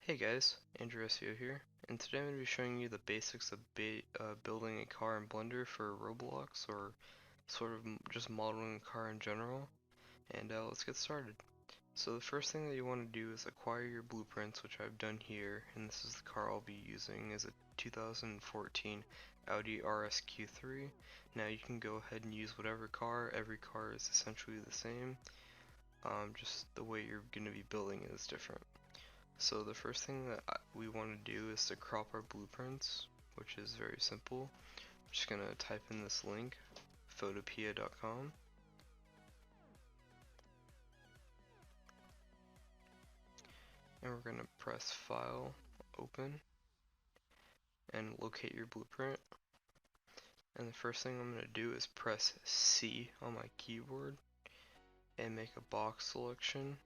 Hey guys, Andrew SEO here, and today I'm going to be showing you the basics of building a car in Blender for Roblox, or sort of just modeling a car in general, and let's get started. So the first thing that you want to do is acquire your blueprints, which I've done here, and this is the car I'll be using, is a 2014 Audi RSQ3. Now you can go ahead and use whatever car, every car is essentially the same, just the way you're going to be building it is different. So the first thing that we want to do is to crop our blueprints, which is very simple. I'm just going to type in this link, photopea.com. And we're going to press File, Open, and locate your blueprint. And the first thing I'm going to do is press C on my keyboard and make a box selection,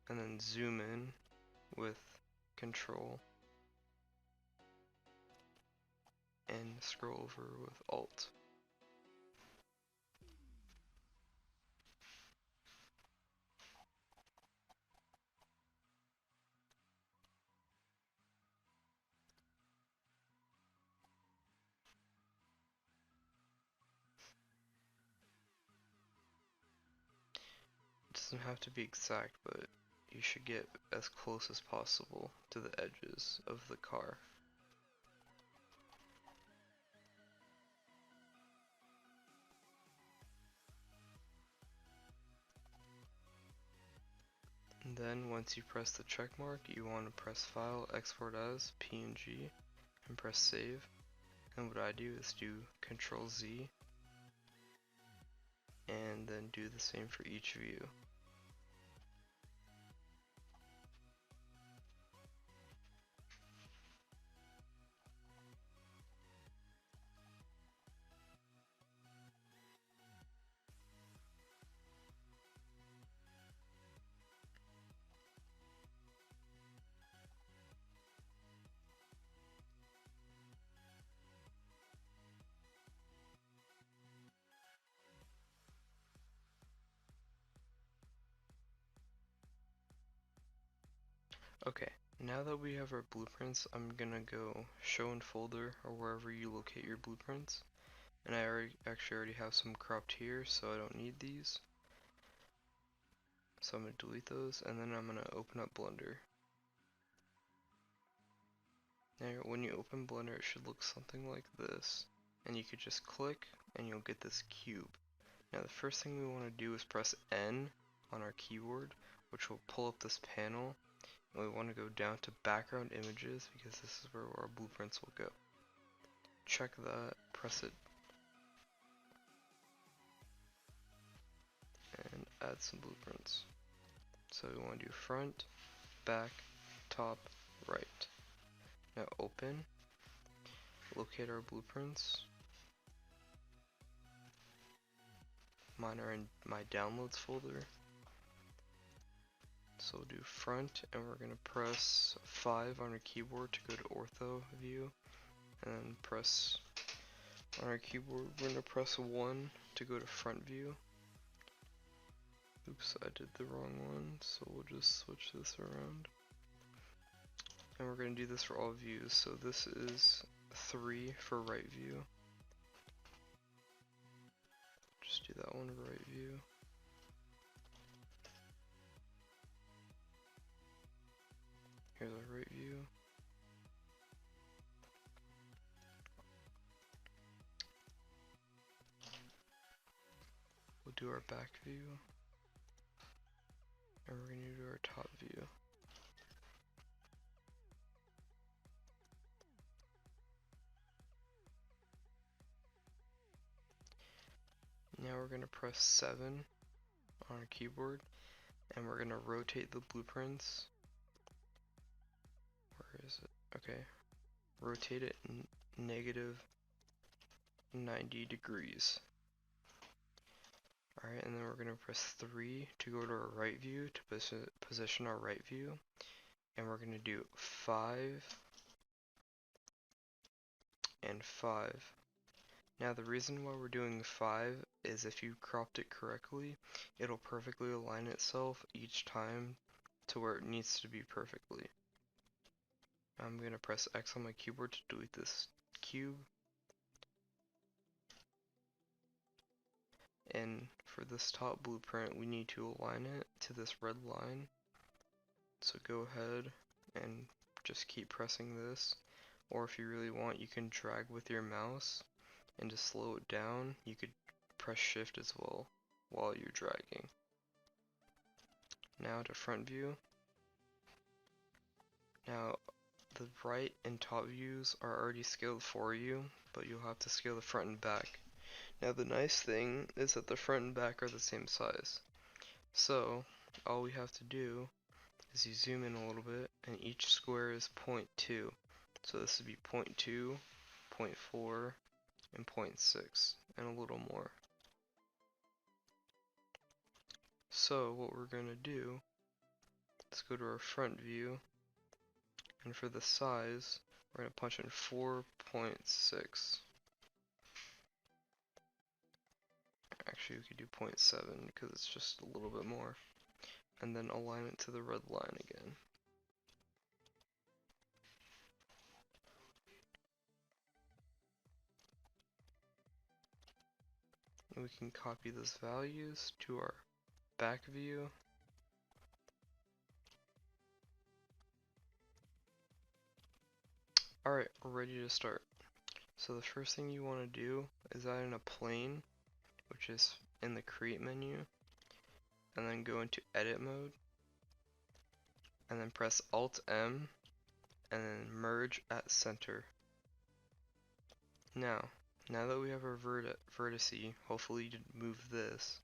and then zoom in with Control and scroll over with Alt. It doesn't have to be exact, but you should get as close as possible to the edges of the car. And then once you press the check mark, you want to press File, Export as PNG, and press Save. And what I do is do Ctrl Z, and then do the same for each view. Okay, now that we have our blueprints, I'm gonna go Show in Folder or wherever you locate your blueprints. And I actually already have some cropped here, so I don't need these. So I'm gonna delete those, and then I'm gonna open up Blender. Now when you open Blender, it should look something like this. And you could just click, and you'll get this cube. Now the first thing we want to do is press N on our keyboard, which will pull up this panel. And we want to go down to background images, because this is where our blueprints will go. Check that, press it, and add some blueprints. So we want to do front, back, top, right. Now open, locate our blueprints. Mine are in my downloads folder. So we'll do front, and we're going to press 5 on our keyboard to go to Ortho View, and then press on our keyboard, we're going to press 1 to go to front view. Oops, I did the wrong one, so we'll just switch this around. And we're going to do this for all views, so this is 3 for right view. Just do that one for right view. Here's our right view. We'll do our back view. And we're going to do our top view. Now we're going to press 7 on our keyboard, and we're going to rotate the blueprints. Where is it? Okay. Rotate it negative 90 degrees. Alright, and then we're going to press 3 to go to our right view, to position our right view. And we're going to do 5 and 5. Now the reason why we're doing 5 is if you cropped it correctly, it'll perfectly align itself each time to where it needs to be perfectly. I'm going to press X on my keyboard to delete this cube. And for this top blueprint, we need to align it to this red line. So go ahead and just keep pressing this. Or if you really want, you can drag with your mouse, and to slow it down, you could press shift as well while you're dragging. Now to front view. Now the right and top views are already scaled for you, but you'll have to scale the front and back. Now the nice thing is that the front and back are the same size. So all we have to do is you zoom in a little bit, and each square is 0.2. So this would be 0.2, 0.4, and 0.6, and a little more. So what we're going to do is go to our front view, and for the size, we're going to punch in 4.6. Actually, we could do 0.7 because it's just a little bit more. And then align it to the red line again. And we can copy those values to our back view. Alright, we're ready to start. So the first thing you want to do is add in a plane, which is in the create menu, and then go into edit mode, and then press Alt M, and then merge at center. Now that we have our vertice, hopefully you didn't move this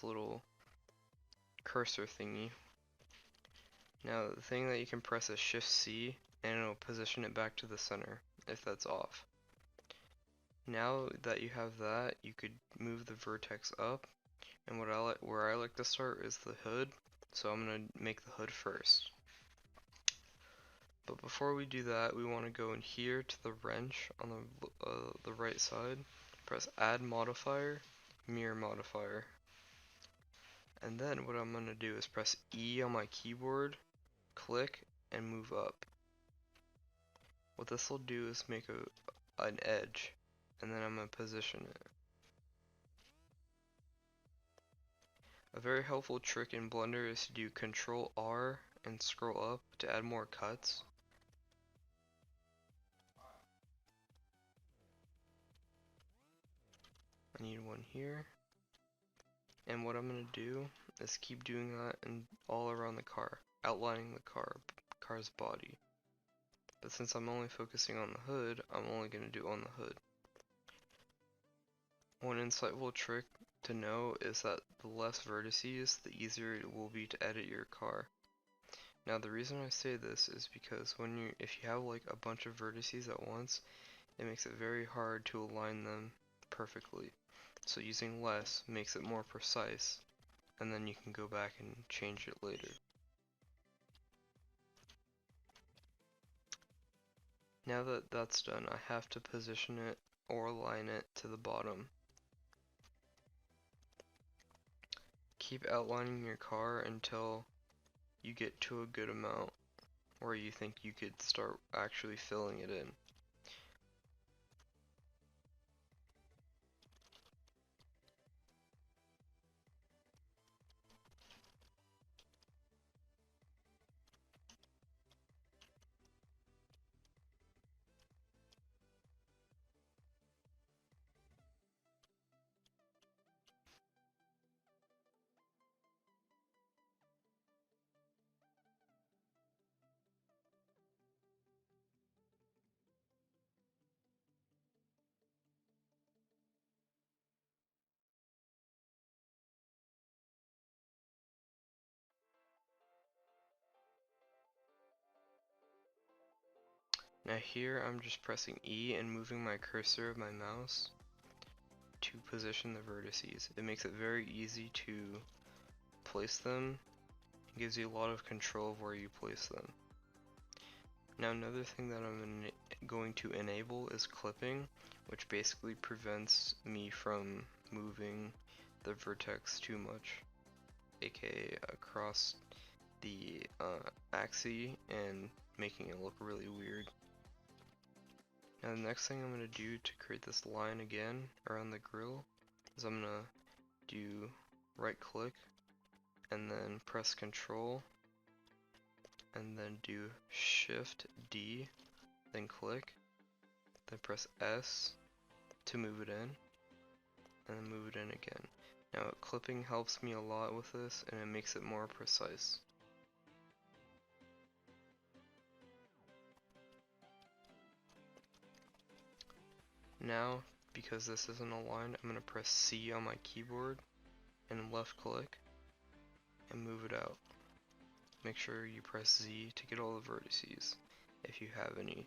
little cursor thingy. Now the thing that you can press is Shift C, and it'll position it back to the center if that's off. Now that you have that, you could move the vertex up, and where I like to start is the hood, so I'm gonna make the hood first. But before we do that, we want to go in here to the wrench on the right side, press Add Modifier, Mirror Modifier. And then what I'm going to do is press E on my keyboard, click, and move up. What this will do is make an edge, and then I'm going to position it. A very helpful trick in Blender is to do Ctrl R and scroll up to add more cuts. I need one here. And what I'm going to do is keep doing that and all around the car, outlining the car's body. But since I'm only focusing on the hood, I'm only going to do on the hood. One insightful trick to know is that the less vertices, the easier it will be to edit your car. Now the reason I say this is because if you have like a bunch of vertices at once, it makes it very hard to align them perfectly. So using less makes it more precise, and then you can go back and change it later. Now that that's done, I have to position it or align it to the bottom. Keep outlining your car until you get to a good amount where you think you could start actually filling it in. Now here I'm just pressing E and moving my cursor of my mouse to position the vertices. It makes it very easy to place them. It gives you a lot of control of where you place them. Now another thing that I'm going to enable is clipping, which basically prevents me from moving the vertex too much, aka across the axis and making it look really weird. Now the next thing I'm going to do to create this line again around the grill is I'm going to do right click and then press Ctrl and then do Shift D, then click, then press S to move it in, and then move it in again. Now clipping helps me a lot with this and it makes it more precise. Now, because this isn't aligned, I'm going to press C on my keyboard and left click and move it out. Make sure you press Z to get all the vertices, if you have any.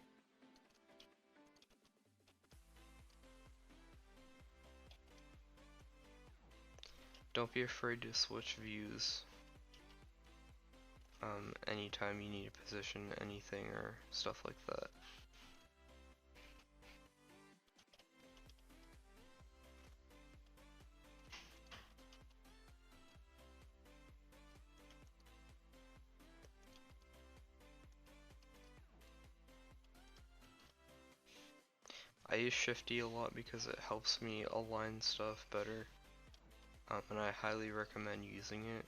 Don't be afraid to switch views anytime you need to position anything or stuff like that. I use Shift D a lot because it helps me align stuff better, and I highly recommend using it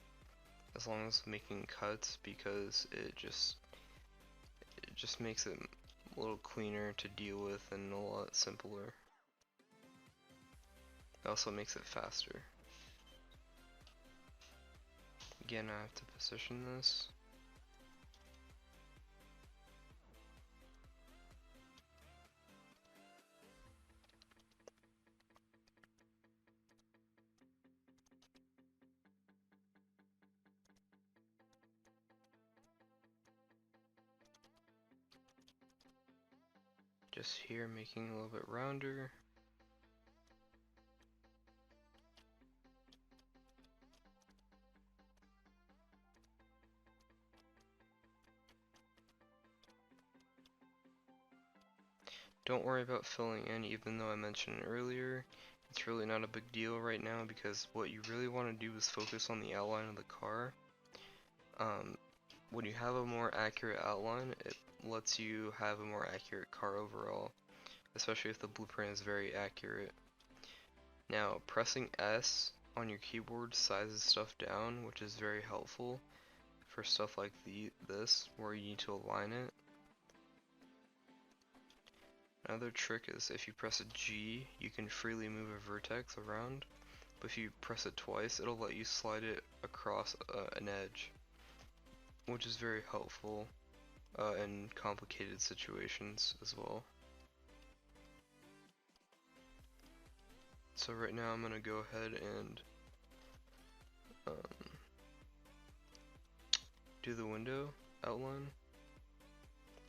as long as making cuts because it just makes it a little cleaner to deal with and a lot simpler. It also makes it faster. Again, I have to position this. Just here, making it a little bit rounder. Don't worry about filling in, even though I mentioned it earlier. It's really not a big deal right now because what you really want to do is focus on the outline of the car. When you have a more accurate outline, it lets you have a more accurate car overall, especially if the blueprint is very accurate. Now, pressing S on your keyboard sizes stuff down, which is very helpful for stuff like this, where you need to align it. Another trick is if you press a G, you can freely move a vertex around, but if you press it twice, it'll let you slide it across an edge, which is very helpful in complicated situations as well. So right now I'm going to go ahead and do the window outline.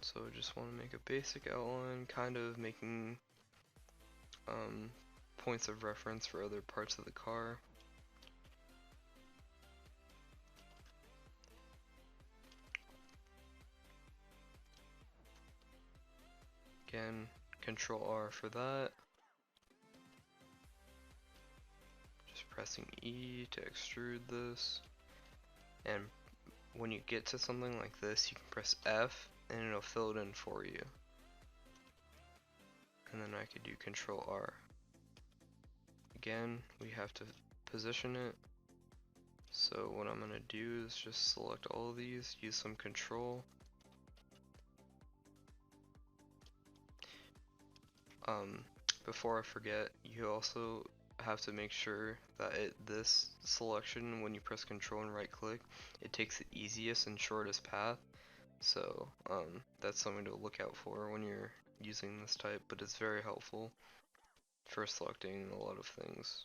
So I just want to make a basic outline, kind of making points of reference for other parts of the car. Again, Ctrl R for that. Just pressing E to extrude this. And when you get to something like this, you can press F and it'll fill it in for you. And then I could do Ctrl R. Again, we have to position it. So what I'm going to do is just select all of these, use some control. Before I forget, you also have to make sure that this selection, when you press Control and right click, it takes the easiest and shortest path. So that's something to look out for when you're using this type, but it's very helpful for selecting a lot of things.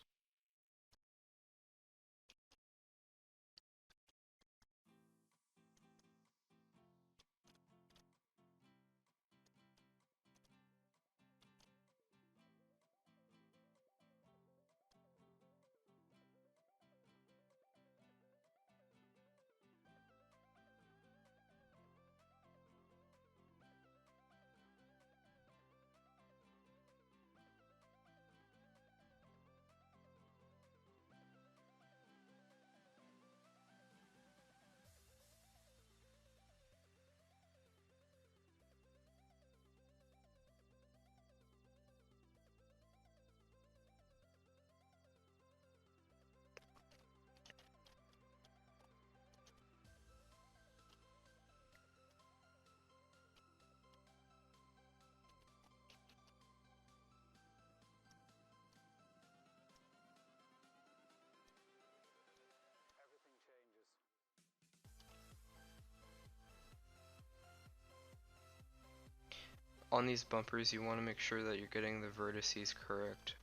on these bumpers you want to make sure that you're getting the vertices correct.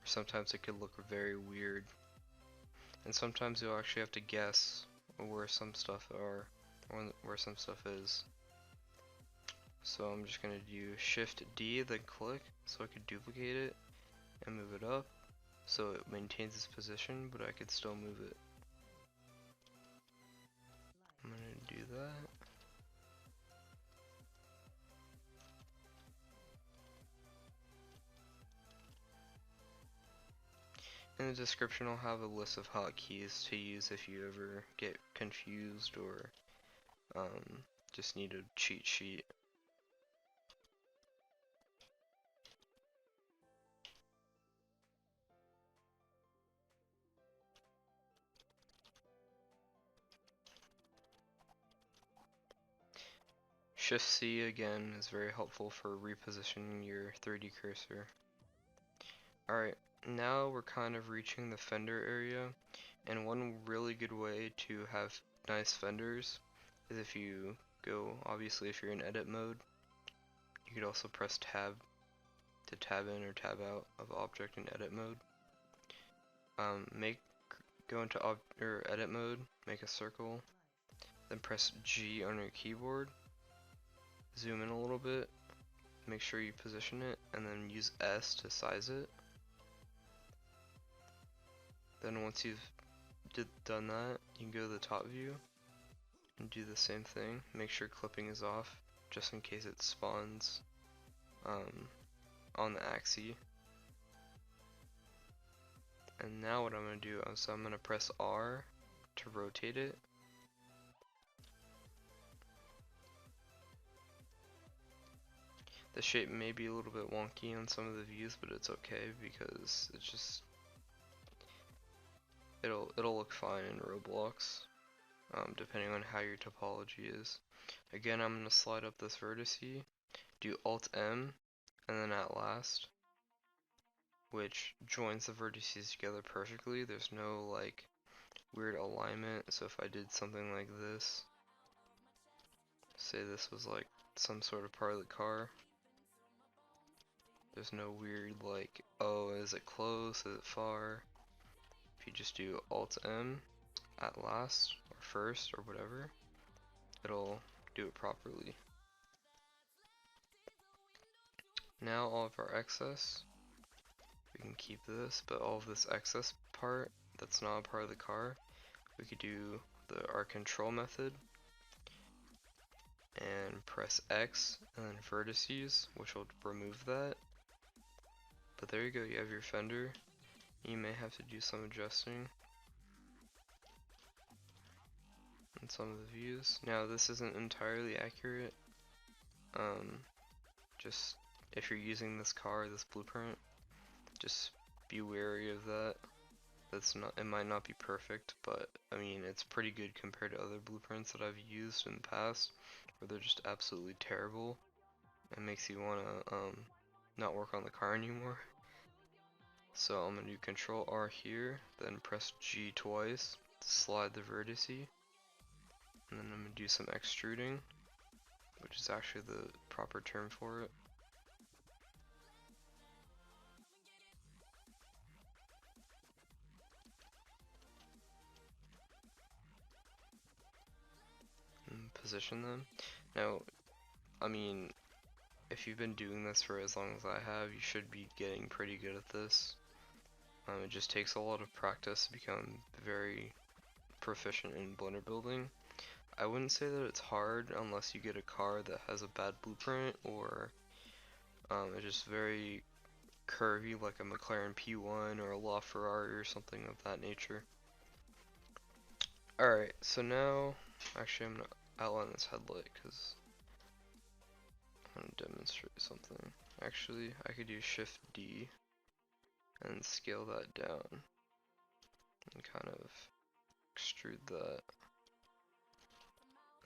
Sometimes it could look very weird. And sometimes you'll actually have to guess where some stuff are, or where some stuff is. So I'm just going to do Shift D, then click, so I could duplicate it and move it up, so it maintains its position, but I could still move it. I'm going to do that. In the description I'll have a list of hotkeys to use if you ever get confused or just need a cheat sheet. Shift C again is very helpful for repositioning your 3D cursor. Alright, now we're kind of reaching the fender area, and one really good way to have nice fenders is if you go, obviously if you're in edit mode, you could also press tab to tab in or tab out of object in edit mode. Go into edit mode, make a circle, then press G on your keyboard, zoom in a little bit, make sure you position it, and then use S to size it. Then once you've done that, you can go to the top view and do the same thing. Make sure clipping is off, just in case it spawns on the axis. And now what I'm going to do is I'm going to press R to rotate it. The shape may be a little bit wonky on some of the views, but it's okay because it's just it'll look fine in Roblox, depending on how your topology is. Again, I'm going to slide up this vertex, do Alt M, and then at last, which joins the vertices together perfectly. There's no like weird alignment. So if I did something like this, say this was like some sort of part of the car, there's no weird like, oh, is it close, is it far? If you just do Alt M at last or first or whatever, it'll do it properly. Now all of our excess, we can keep this, but all of this excess part that's not a part of the car, we could do our control method and press X and then vertices, which will remove that. But there you go, you have your fender. You may have to do some adjusting in some of the views. Now this isn't entirely accurate. Just if you're using this car, this blueprint, just be wary of that. It might not be perfect, but I mean it's pretty good compared to other blueprints that I've used in the past, where they're just absolutely terrible. It makes you wanna not work on the car anymore. So I'm gonna do Control R here, then press G twice to slide the vertex, and then I'm gonna do some extruding, which is actually the proper term for it. And position them. Now, I mean, if you've been doing this for as long as I have, you should be getting pretty good at this. It just takes a lot of practice to become very proficient in Blender building. I wouldn't say that it's hard unless you get a car that has a bad blueprint, or it's just very curvy like a McLaren P1 or a LaFerrari or something of that nature. Alright, so now, actually I'm going to outline this headlight because I'm going to demonstrate something. Actually, I could use Shift D and scale that down and kind of extrude that,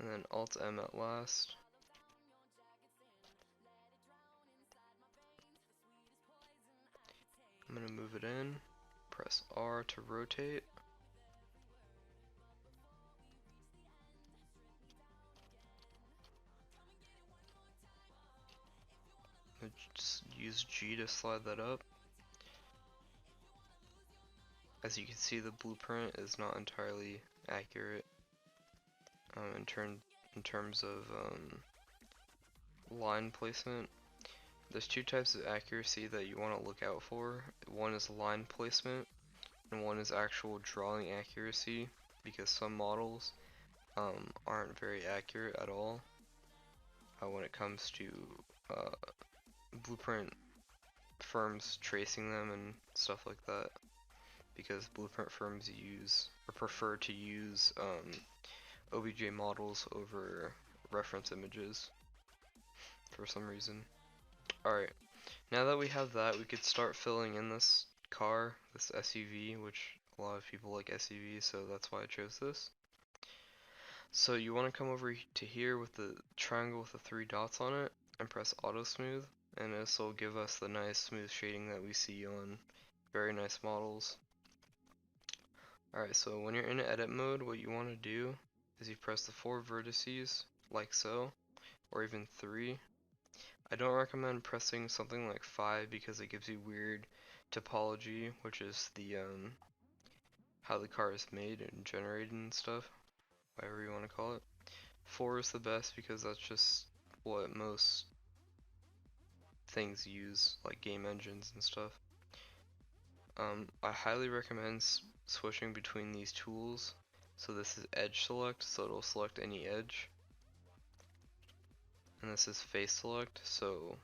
and then Alt M at last. I'm going to move it in, press R to rotate, Just use G to slide that up. As you can see, the blueprint is not entirely accurate in terms of line placement. There's two types of accuracy that you want to look out for. One is line placement, and one is actual drawing accuracy, because some models aren't very accurate at all when it comes to blueprint firms tracing them and stuff like that, because blueprint firms use or prefer to use OBJ models over reference images for some reason. Alright, now that we have that, we could start filling in this car, this SUV, which a lot of people like SUVs, so that's why I chose this. So you want to come over to here with the triangle with the 3 dots on it and press auto smooth, and this will give us the nice smooth shading that we see on very nice models. Alright, so when you're in edit mode, what you want to do is you press the 4 vertices like so, or even 3. I don't recommend pressing something like 5 because it gives you weird topology, which is the how the car is made and generated and stuff, whatever you want to call it. 4 is the best because that's just what most things use, like game engines and stuff. I highly recommend switching between these tools. So this is edge select, so it'll select any edge. And this is face select, so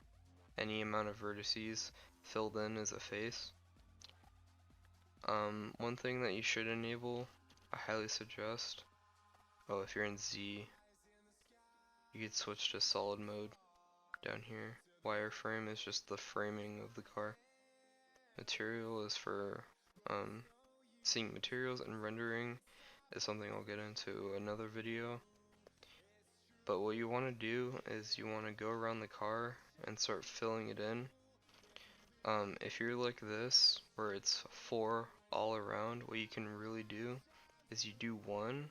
any amount of vertices filled in is a face. One thing that you should enable, I highly suggest, if you're in Z, you could switch to solid mode down here. Wireframe is just the framing of the car. Material is for seeing materials, and rendering is something I'll get into another video. But what you want to do is you want to go around the car and start filling it in. If you're like this, where it's 4 all around, what you can really do is you do 1,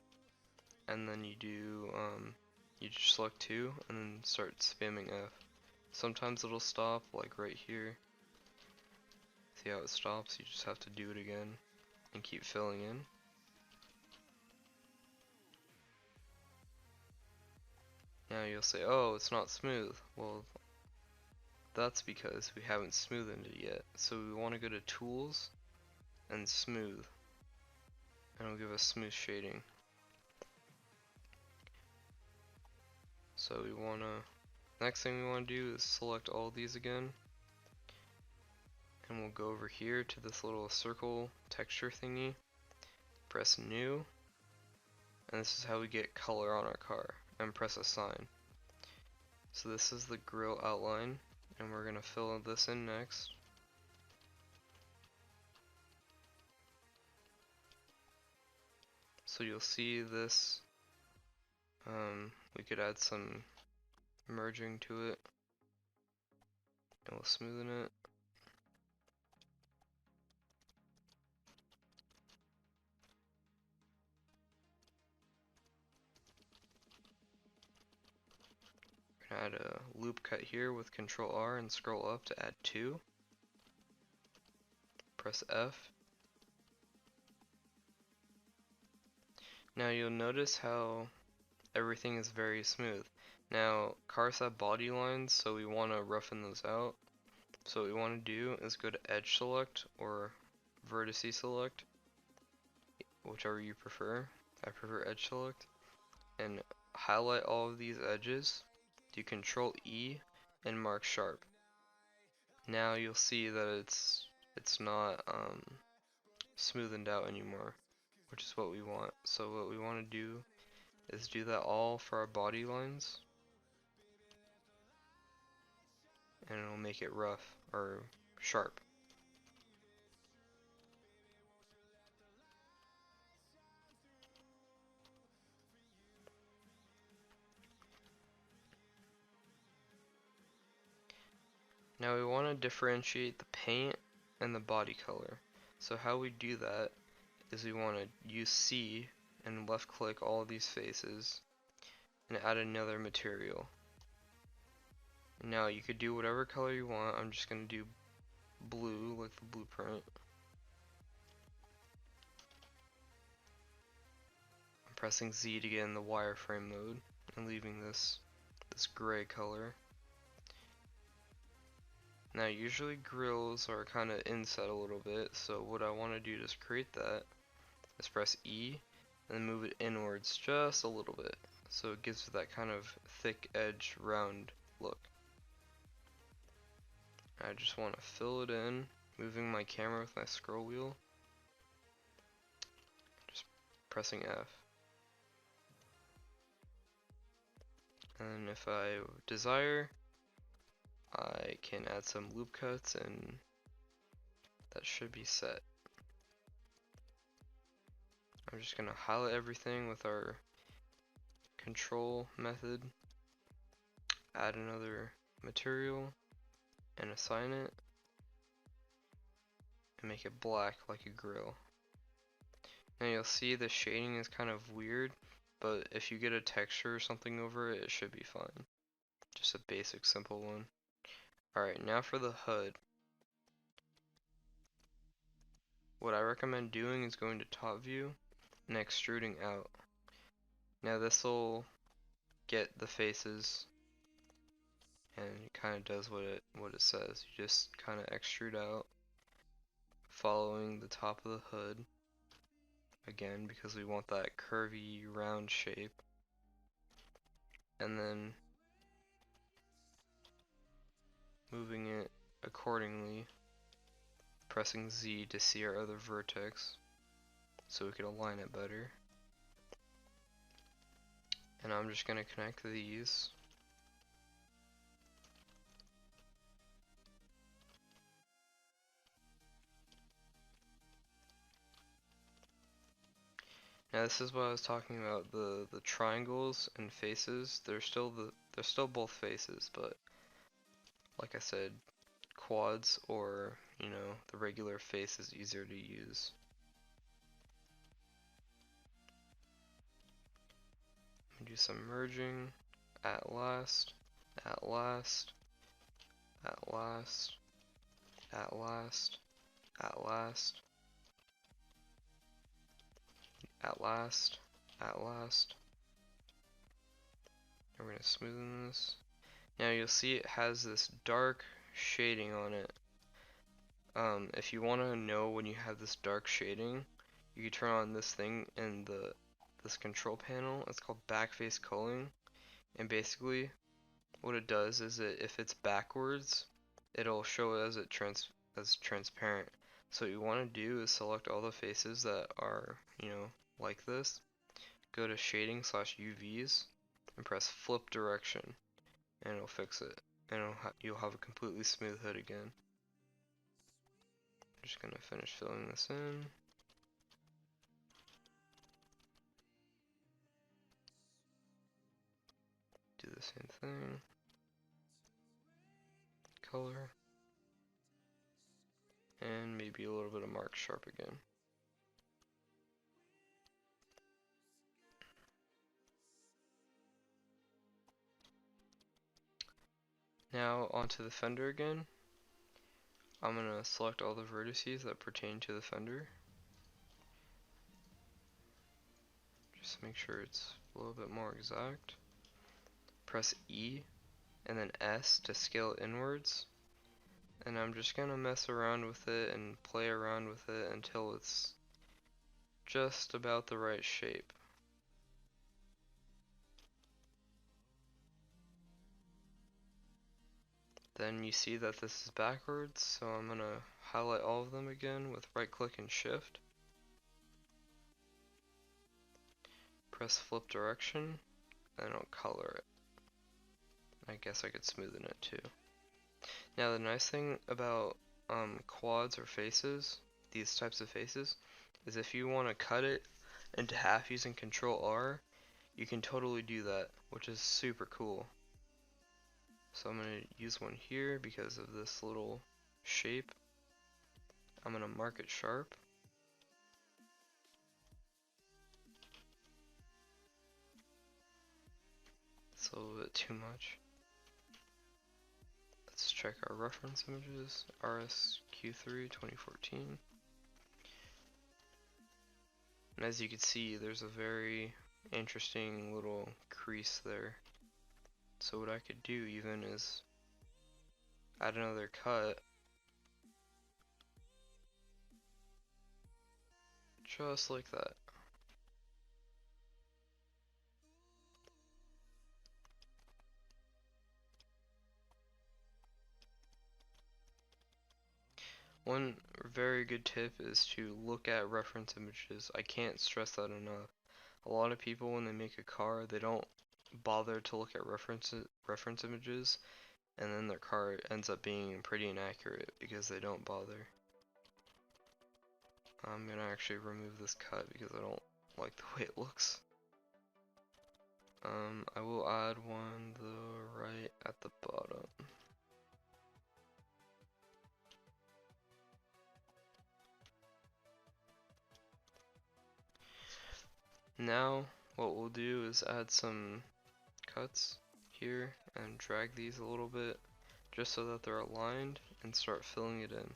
and then you do you just select 2, and then start spamming F. Sometimes it'll stop, like right here. See how it stops? You just have to do it again and keep filling in. Now you'll say, oh, it's not smooth. Well, that's because we haven't smoothened it yet. So we want to go to Tools and Smooth, and it'll give us smooth shading. So we want to, next thing we want to do is select all these again, and we'll go over here to this little circle texture thingy, press New, and this is how we get color on our car, and press Assign. So this is the grille outline, and we're going to fill this in next. So you'll see this, we could add some merging to it, and we'll smoothen it. We're going to add a loop cut here with Ctrl R and scroll up to add 2. Press F. Now you'll notice how everything is very smooth. Now cars have body lines, so we want to roughen those out. So what we want to do is go to Edge Select or Vertice Select, whichever you prefer. I prefer Edge Select, and highlight all of these edges. Do Ctrl E and mark sharp. Now you'll see that it's not smoothened out anymore, which is what we want. So what we want to do is do that all for our body lines, and it'll make it rough or sharp. Now we want to differentiate the paint and the body color. So how we do that is we want to use C and left click all of these faces and add another material. Now you could do whatever color you want. I'm just gonna do blue, like the blueprint. I'm pressing Z to get in the wireframe mode and leaving this gray color. Now usually grills are kind of inset a little bit, so what I want to do to create that is press E and then move it inwards just a little bit, so it gives it that kind of thick edge round look. I just want to fill it in, moving my camera with my scroll wheel, just pressing F. And if I desire, I can add some loop cuts, and that should be set. I'm just going to highlight everything with our control method, add another material, and assign it, and make it black like a grill. Now you'll see the shading is kind of weird, but if you get a texture or something over it, it should be fine. Just a basic simple one. Alright, now for the HUD. What I recommend doing is going to top view and extruding out. Now this will get the faces, and it kind of does what it says. You just kind of extrude out, following the top of the hood again because we want that curvy round shape, and then moving it accordingly, pressing Z to see our other vertex so we can align it better. And I'm just going to connect these. Now this is what I was talking about, the triangles and faces. They're still both faces, but like I said, quads or, you know, the regular face is easier to use. Do some merging at last, at last, at last, at last, at last, at last, at last. And we're going to smoothen this. Now you'll see it has this dark shading on it. If you want to know when you have this dark shading, you can turn on this thing in this control panel. It's called backface culling, and basically what it does is if it's backwards, it'll show it as transparent. So what you want to do is select all the faces that are, you know, like this. Go to shading / UVs and press flip direction, and it'll fix it, and you'll have a completely smooth hood again. I'm just gonna finish filling this in. Do the same thing. Color. And maybe a little bit of mark sharp again. Now onto the fender again. I'm gonna select all the vertices that pertain to the fender. Just make sure it's a little bit more exact. Press E and then S to scale it inwards. And I'm just gonna mess around with it and play around with it until it's just about the right shape. Then you see that this is backwards, so I'm gonna highlight all of them again with right click and shift. Press flip direction, and I'll color it. I guess I could smoothen it too. Now the nice thing about quads or faces, these types of faces, is if you want to cut it into half using Ctrl R, you can totally do that, which is super cool. So I'm going to use one here because of this little shape. I'm going to mark it sharp. It's a little bit too much. Let's check our reference images, RSQ3 2014. And as you can see, there's a very interesting little crease there. So what I could do even is add another cut just like that. One very good tip is to look at reference images. I can't stress that enough. A lot of people, when they make a car, they don't bother to look at reference images, and then their car ends up being pretty inaccurate because they don't bother. I'm gonna actually remove this cut because I don't like the way it looks. I will add one right at the bottom. Now what we'll do is add some cuts here and drag these a little bit just so that they're aligned and start filling it in.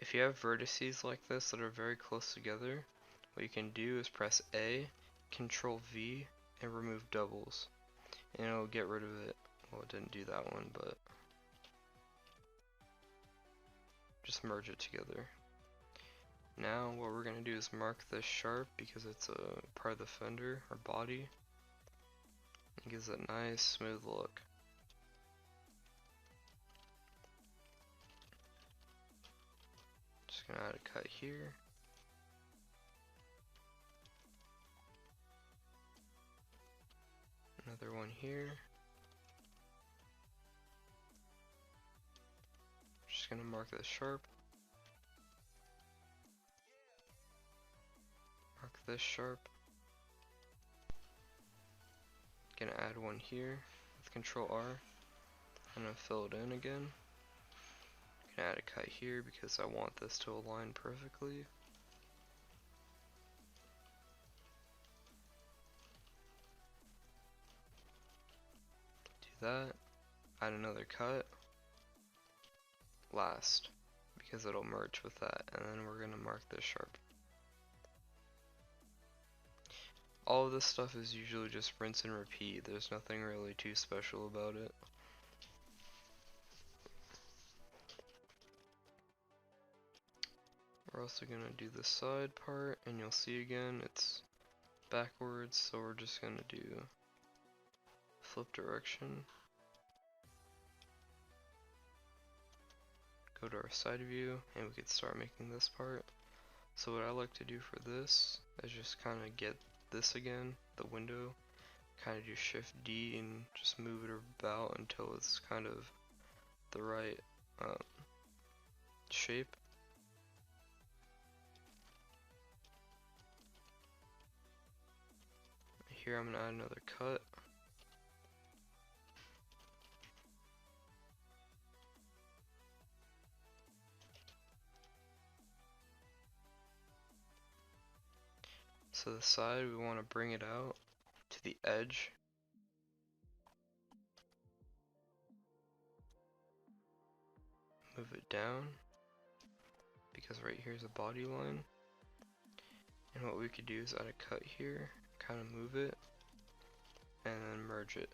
If you have vertices like this that are very close together, what you can do is press A, Ctrl V, and remove doubles. And it'll get rid of it. Well, it didn't do that one, but just merge it together. Now what we're going to do is mark this sharp because it's a part of the fender or body. It gives a nice smooth look. Just going to add a cut here. Another one here. Just going to mark this sharp. Mark this sharp. Gonna add one here with Ctrl R. I'm gonna fill it in again. Gonna add a cut here because I want this to align perfectly. Do that. Add another cut. Last, because it'll merge with that, and then we're gonna mark this sharp. All of this stuff is usually just rinse and repeat. There's nothing really too special about it. We're also gonna do the side part, and you'll see again it's backwards, so we're just gonna do flip direction. Go to our side view, and we could start making this part. So what I like to do for this is just kind of get this again, the window, kind of do Shift D and just move it about until it's kind of the right shape. Here I'm going to add another cut. So the side, we want to bring it out to the edge. Move it down, because right here is a body line. And what we could do is add a cut here, kind of move it, and then merge it.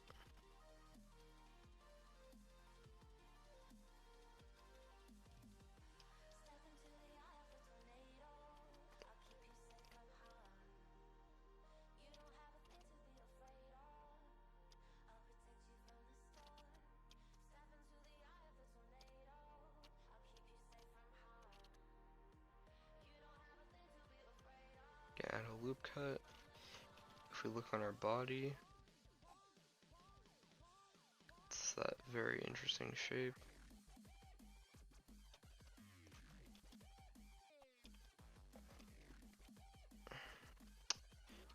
Add a loop cut. If we look on our body, it's that very interesting shape.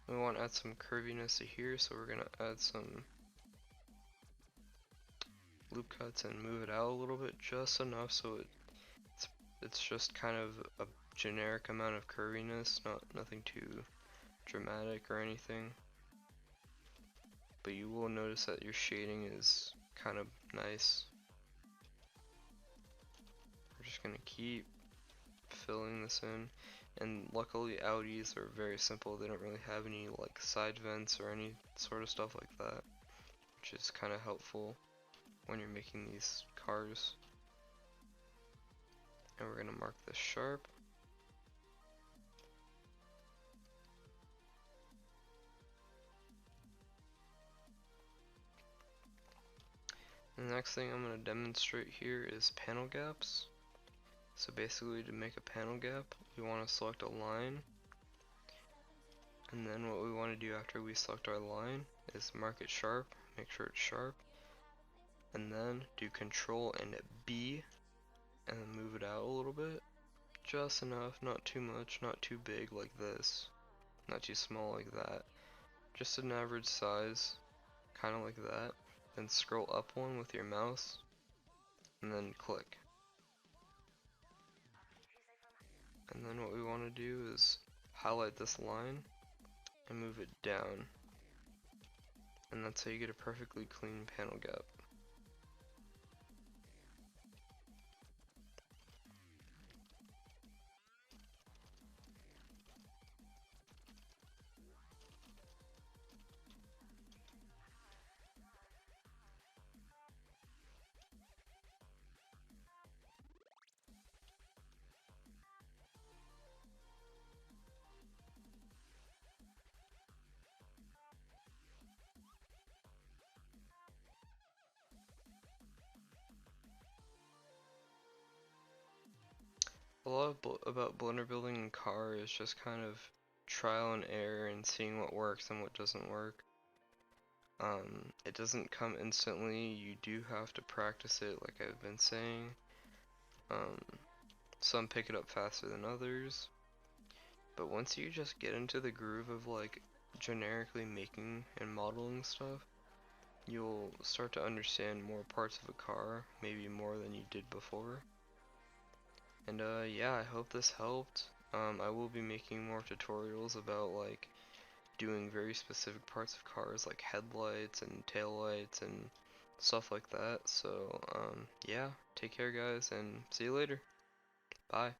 We want to add some curviness to here, so we're going to add some loop cuts and move it out a little bit, just enough so it's just kind of a generic amount of curviness, nothing too dramatic or anything. But you will notice that your shading is kind of nice. We're just gonna keep filling this in, and luckily Audis are very simple. They don't really have any like side vents or any sort of stuff like that, which is kind of helpful when you're making these cars. And we're gonna mark this sharp. The next thing I'm going to demonstrate here is panel gaps. So basically, to make a panel gap, we want to select a line, and then what we want to do after we select our line is mark it sharp, make sure it's sharp, and then do Ctrl and B and then move it out a little bit, just enough, not too much, not too big like this, not too small like that, just an average size, kind of like that. Then scroll up one with your mouse and then click. And then what we want to do is highlight this line and move it down, and that's how you get a perfectly clean panel gap. A lot about Blender building in car is just kind of trial and error and seeing what works and what doesn't work. It doesn't come instantly, you do have to practice it like I've been saying. Some pick it up faster than others, but once you just get into the groove of like generically making and modeling stuff, you'll start to understand more parts of a car, maybe more than you did before. And yeah, I hope this helped. I will be making more tutorials about like doing very specific parts of cars like headlights and taillights and stuff like that. So yeah, take care guys and see you later. Bye.